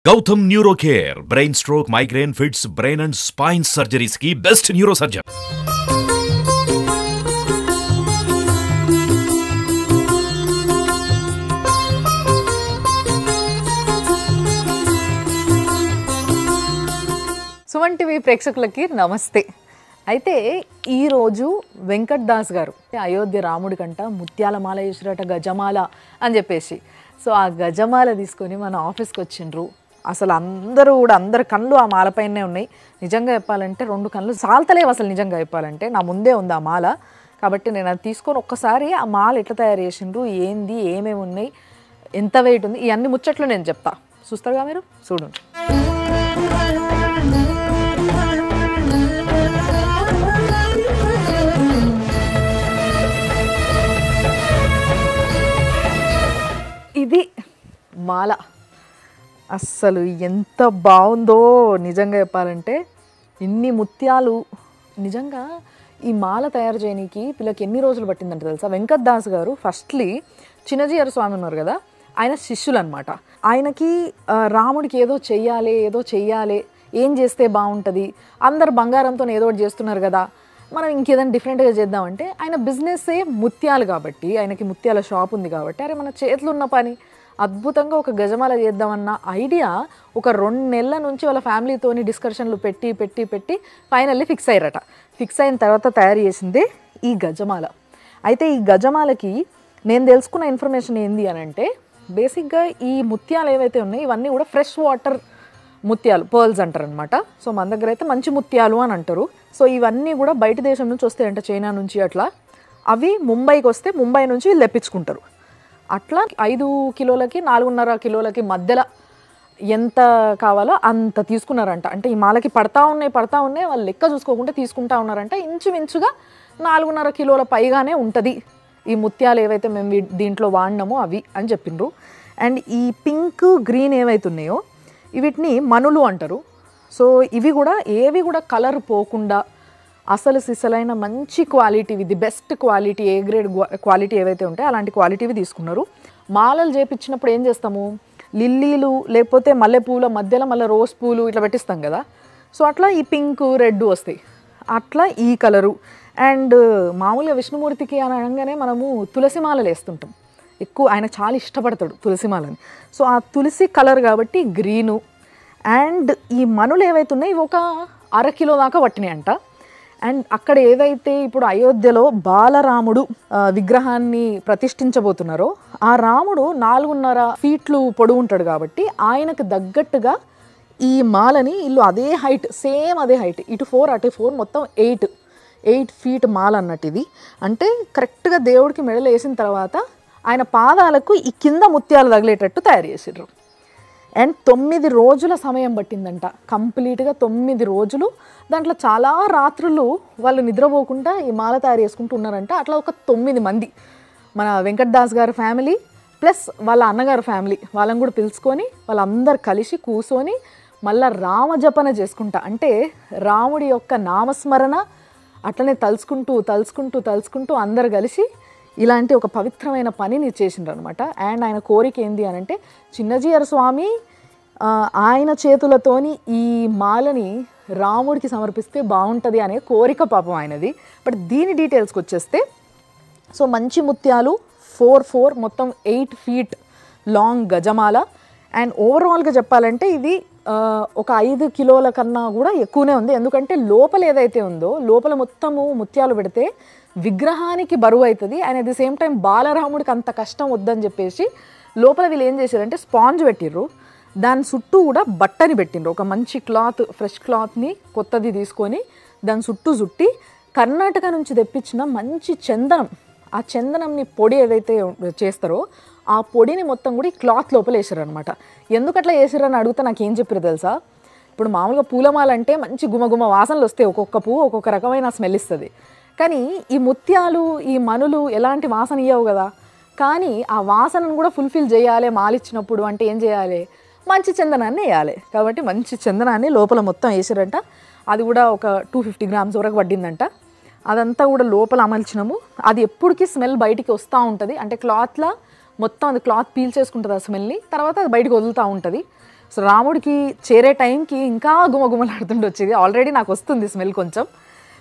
Gautam Neurocare, brain stroke, migraine, fits, brain and spine surgeries की best neurosurgeon. Suman TV ప్రేక్షకులకి నమస్తే. అయితే ఈరోజు వెంకట్ దాస్ గారు అయోధ్య రాముడి కంట ముత్యాలమాల చేసిరట, గజమాల అని చెప్పేసి. సో ఆ గజమాల తీసుకొని మన ఆఫీస్కి వచ్చిండ్రు. అసలు అందరి కళ్ళు ఆ మాలపైనే ఉన్నాయి. నిజంగా చెప్పాలంటే 2 కళ్ళు సాల్తలేవు అసలు. నిజంగా చెప్పాలంటే నా ముందే ఉంది ఆ మాల. కాబట్టి నేను అది తీసుకొని ఒక్కసారి ఆ మాల ఎట్లా తయారు చేసిండ్రు, ఏంది, ఏమేమి ఉన్నాయి, ఎంత వెయిట్ ఉంది, ఇవన్నీ ముచ్చట్లు నేను చెప్తా. చూస్తారుగా మీరు, చూడండి. ఇది మాల. అస్సలు ఎంత బాగుందో నిజంగా చెప్పాలంటే. ఇన్ని ముత్యాలు. నిజంగా ఈ మాల తయారు చేయడానికి వీళ్ళకి ఎన్ని రోజులు పట్టిందంటే తెలుసా? వెంకట్ దాస్ గారు ఫస్ట్లీ చిన్నజీయర్ స్వామి ఉన్నారు కదా, ఆయన శిష్యులు అనమాట. ఆయనకి రాముడికి ఏదో చెయ్యాలి, ఏం చేస్తే బాగుంటుంది, అందరు బంగారంతో ఏదో ఒకటి చేస్తున్నారు కదా, మనం ఇంకేదైనా డిఫరెంట్గా చేద్దామంటే, ఆయన బిజినెస్సే ముత్యాలు కాబట్టి, ఆయనకి ముత్యాల షాప్ ఉంది కాబట్టి, అరే మన చేతిలో ఉన్న పని అద్భుతంగా ఒక గజమాల చేద్దామన్న ఐడియా ఒక 2 నెలల నుంచి వాళ్ళ ఫ్యామిలీతోని డిస్కషన్లు పెట్టి ఫైనల్లీ ఫిక్స్ అయ్యారట. ఫిక్స్ అయిన తర్వాత తయారు చేసిందే ఈ గజమాల. అయితే ఈ గజమాలకి నేను తెలుసుకున్న ఇన్ఫర్మేషన్ ఏంది అని అంటే, బేసిక్గా ఈ ముత్యాలు ఏవైతే ఉన్నాయో ఇవన్నీ కూడా ఫ్రెష్ వాటర్ ముత్యాలు, పర్ల్స్ అంటారు అనమాట. సో మన దగ్గర అయితే మంచి ముత్యాలు అని అంటారు. సో ఇవన్నీ కూడా బయట దేశం నుంచి వస్తాయంట, చైనా నుంచి. అట్లా అవి ముంబైకి వస్తే ముంబై నుంచి వీళ్ళు తెప్పించుకుంటారు. అట్లా 5 కిలోలకి 4.5 కిలోలకి మధ్యలో ఎంత కావాలో అంత తీసుకున్నారంట. అంటే ఈ మాలకి పడతా ఉన్నాయి వాళ్ళు లెక్క చూసుకోకుండా తీసుకుంటా ఉన్నారంట. ఇంచుమించుగా 4.5 కిలోల పైగానే ఉంటుంది ఈ ముత్యాలు ఏవైతే మేము దీంట్లో వాడినామో అవి అని చెప్పిండ్రు. అండ్ ఈ పింక్, గ్రీన్ ఏవైతే ఉన్నాయో వీటిని మనులు అంటారు. సో ఇవి కూడా ఏవి కూడా కలర్ పోకుండా అసలు సిసలైన మంచి క్వాలిటీవి, the best quality, A grade quality ఏవైతే ఉంటాయో అలాంటి క్వాలిటీవి తీసుకున్నారు. మాలలు చేపించినప్పుడు ఏం చేస్తాము, లిల్లీలు లేకపోతే మల్లెపూల మధ్యలో మళ్ళీ రోజ్ పూలు ఇట్లా పెట్టిస్తాం కదా. సో అట్లా ఈ పింక్, రెడ్ వస్తాయి. అట్లా ఈ కలరు. అండ్ మామూలుగా విష్ణుమూర్తికి అని అనగానే మనము తులసి మాలలు వేస్తుంటాం ఎక్కువ. ఆయన చాలా ఇష్టపడతాడు తులసి మాలని. సో ఆ తులసి కలర్ కాబట్టి గ్రీను. అండ్ ఈ మనులు ఏవైతే ఉన్నాయో ఇవి ఒక 1/2 కిలో దాకా పట్టినాయి అంట. అండ్ అక్కడ ఏదైతే ఇప్పుడు అయోధ్యలో బాలరాముడు విగ్రహాన్ని ప్రతిష్ఠించబోతున్నారో ఆ రాముడు 4.5 ఫీట్లు పొడవు ఉంటాడు కాబట్టి ఆయనకు తగ్గట్టుగా ఈ మాలని ఇల్లు అదే హైట్, సేమ్ అదే హైట్, ఇటు 4 అటు 4 మొత్తం 8 ఫీట్ మాల అన్నట్టు. ఇది అంటే కరెక్ట్గా దేవుడికి మెడలు వేసిన తర్వాత ఆయన పాదాలకు ఈ కింద ముత్యాలు తగిలేటట్టు తయారు చేసిర్రు. అండ్ 9 రోజుల సమయం పట్టిందంట కంప్లీట్గా. 9 రోజులు. దాంట్లో చాలా రాత్రులు వాళ్ళు నిద్రపోకుండా ఈ మాల తయారు చేసుకుంటూ ఉన్నారంట. అట్లా ఒక 9 మంది మన వెంకట్ దాస్ గారి ఫ్యామిలీ ప్లస్ వాళ్ళ అన్నగారి ఫ్యామిలీ వాళ్ళని కూడా పిలుచుకొని వాళ్ళందరూ కలిసి కూర్చొని మళ్ళీ రామజపన చేసుకుంటా, అంటే రాముడి యొక్క నామస్మరణ అట్లనే తలుచుకుంటూ అందరు కలిసి ఇలాంటి ఒక పవిత్రమైన పనిని చేసిండ్రు అనమాట. అండ్ ఆయన కోరిక ఏంది అని అంటే, చిన్నజీయర్ స్వామి ఆయన చేతులతోని ఈ మాలని రాముడికి సమర్పిస్తే బాగుంటుంది అనే కోరిక పాపం ఆయనది. బట్ దీని డీటెయిల్స్కి వచ్చేస్తే, సో మంచి ముత్యాలు 4 మొత్తం 8 ఫీట్ లాంగ్ గజమాల. అండ్ ఓవరాల్గా చెప్పాలంటే ఇది ఒక 5 కిలోల కన్నా కూడా ఎక్కువనే ఉంది. ఎందుకంటే లోపల ఏదైతే ఉందో లోపల మొత్తము ముత్యాలు పెడితే విగ్రహానికి బరువు అవుతుంది. And at the same time బాలరాముడికి అంత కష్టం వద్దని చెప్పేసి లోపల వీళ్ళు ఏం చేశారంటే స్పాంజ్ పెట్టిర్రు. దాని చుట్టూ కూడా బట్టని పెట్టిండ్రు. ఒక మంచి క్లాత్, ఫ్రెష్ క్లాత్ని కొత్తది తీసుకొని దాని చుట్టూ చుట్టి కర్ణాటక నుంచి తెప్పించిన మంచి చందనం, ఆ చందనంని పొడి ఏదైతే చేస్తారో ఆ పొడిని మొత్తం కూడా ఈ క్లాత్ లోపల వేసారనమాట. ఎందుకు అట్లా వేసారని అడిగితే నాకు ఏం చెప్పారు తెలుసా? ఇప్పుడు మామూలుగా పూలమాల అంటే మంచి గుమగుమ వాసనలు వస్తాయి, ఒక్కొక్క పువ్వు ఒక్కొక్క రకమైన స్మెల్ ఇస్తుంది. కానీ ఈ ముత్యాలు, ఈ మనులు ఎలాంటి వాసన ఇవ్వవు కదా. కానీ ఆ వాసనను కూడా ఫుల్ఫిల్ చేయాలి మాలిచ్చినప్పుడు అంటే ఏం చేయాలి, మంచి చందనాన్ని వేయాలి. కాబట్టి మంచి చందనాన్ని లోపల మొత్తం వేసారంట. అది కూడా ఒక 250 గ్రామ్స్ వరకు పడ్డిందంట. అదంతా కూడా లోపల అమల్చినాము. అది ఎప్పటికీ స్మెల్ బయటికి వస్తూ ఉంటుంది. అంటే క్లాత్లా మొత్తం అది క్లాత్ పీల్ చేసుకుంటుంది ఆ స్మెల్ని, తర్వాత అది బయటకు వదులుతూ ఉంటుంది. సో రాముడికి చేరే టైంకి ఇంకా గుమగుమలాడుతుండి వచ్చేది. ఆల్రెడీ నాకు వస్తుంది స్మెల్ కొంచెం,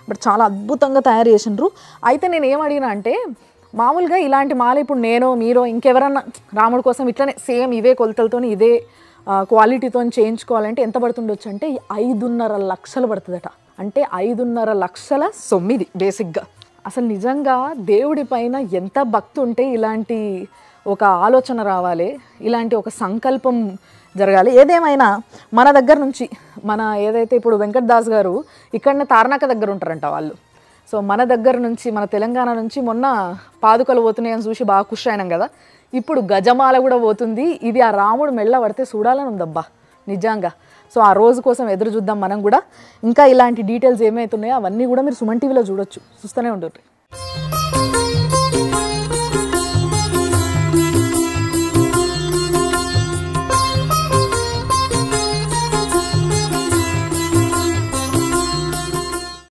బట్ చాలా అద్భుతంగా తయారు చేసిండ్రు. అయితే నేను ఏం అడిగినా అంటే మామూలుగా ఇలాంటి మాల ఇప్పుడు నేను మీరో ఇంకెవరన్నా రాముడి కోసం ఇట్లనే సేమ్ ఇవే కొలతలతో ఇదే క్వాలిటీతో చేయించుకోవాలంటే ఎంత పడుతుండొచ్చు అంటే 5.5 లక్షలు పడుతుందట. అంటే 5.5 లక్షల సొమ్మిది బేసిక్గా. అసలు నిజంగా దేవుడి పైన ఎంత భక్తి ఉంటే ఇలాంటి ఒక ఆలోచన రావాలి, ఇలాంటి ఒక సంకల్పం జరగాలి. ఏదేమైనా మన దగ్గర నుంచి మన ఏదైతే ఇప్పుడు వెంకట్ దాస్ గారు ఇక్కడనే తార్నాక దగ్గర ఉంటారంట వాళ్ళు. సో మన దగ్గర నుంచి మన తెలంగాణ నుంచి మొన్న పాదుకలు పోతున్నాయని చూసి బాగా ఖుషి అయినాం కదా, ఇప్పుడు గజమాల కూడా పోతుంది. ఇది ఆ రాముడు మెళ్ళ పడితే చూడాలని ఉందబ్బా నిజంగా. సో ఆ రోజు కోసం ఎదురు చూద్దాం మనం కూడా. ఇంకా ఇలాంటి డీటెయిల్స్ ఏమైతున్నాయో అవన్నీ కూడా మీరు సుమన్ టీవీలో చూడొచ్చు, చూస్తూనే ఉంటుంది.